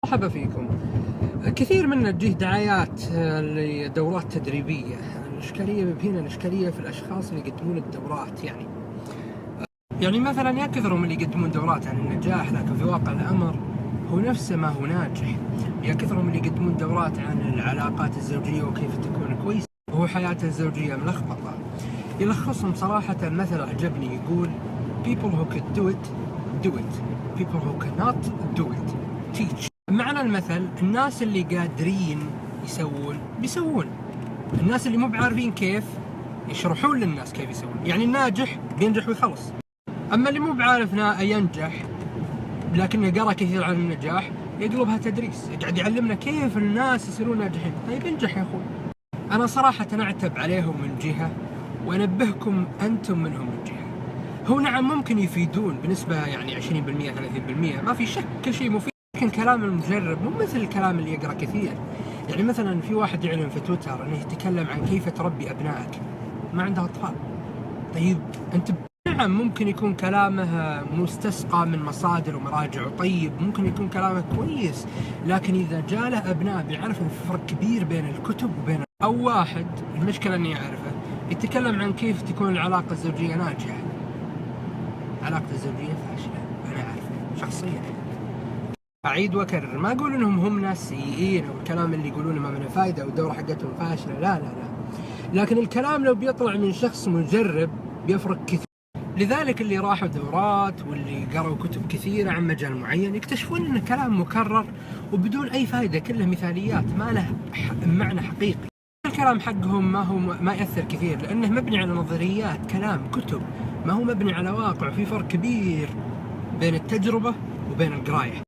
مرحبا فيكم. كثير منا تجيه دعايات لدورات تدريبية. الإشكالية هنا الإشكالية في الأشخاص اللي يقدمون الدورات، يعني مثلا يا كثرهم اللي يقدمون دورات عن النجاح، لكن في واقع الأمر هو نفسه ما هو ناجح. يا كثرهم اللي يقدمون دورات عن العلاقات الزوجية وكيف تكون كويس وهو حياته الزوجية ملخبطة. يلخصهم صراحة مثل عجبني، يقول people who could do it do it, people who cannot do it teach. معنى المثل الناس اللي قادرين يسوون بيسوون، الناس اللي مو بعارفين كيف يشرحون للناس كيف يسوون. يعني الناجح بينجح ويخلص، اما اللي مو بعارف ينجح لكنه قرأ كثير عن النجاح يقلبها تدريس، يقعد يعلمنا كيف الناس يصيرون ناجحين. طيب انجح يا اخوي. انا صراحة اعتب عليهم من جهة وانبهكم انتم منهم من جهة. هو نعم ممكن يفيدون بنسبة 20% 30%، ما في شك كل شيء مفيد، لكن كلام المجرب مو مثل الكلام اللي يقرأ كثير. يعني مثلا في واحد يعلن في تويتر انه يتكلم عن كيف تربي ابنائك، ما عنده اطفال. طيب انت نعم ممكن يكون كلامه مستسقى من مصادر ومراجع، وطيب ممكن يكون كلامه كويس، لكن اذا جاله ابناء بيعرف ان في فرق كبير بين الكتب وبين او واحد المشكلة اني اعرفه يتكلم عن كيف تكون العلاقة الزوجية ناجحة، علاقة الزوجية فاشلة. انا اعرفه شخصيا، اعيد واكرر، ما اقول انهم هم ناس سيئين او الكلام اللي يقولونه ما منه فايده والدوره حقتهم فاشله، لا لا لا، لكن الكلام لو بيطلع من شخص مجرب بيفرق كثير. لذلك اللي راحوا دورات واللي قرأوا كتب كثيره عن مجال معين يكتشفون ان كلام مكرر وبدون اي فائده، كله مثاليات ما له معنى حقيقي. الكلام حقهم ما يأثر كثير لانه مبني على نظريات، كلام كتب، ما هو مبني على واقع. في فرق كبير بين التجربه وبين القرايه.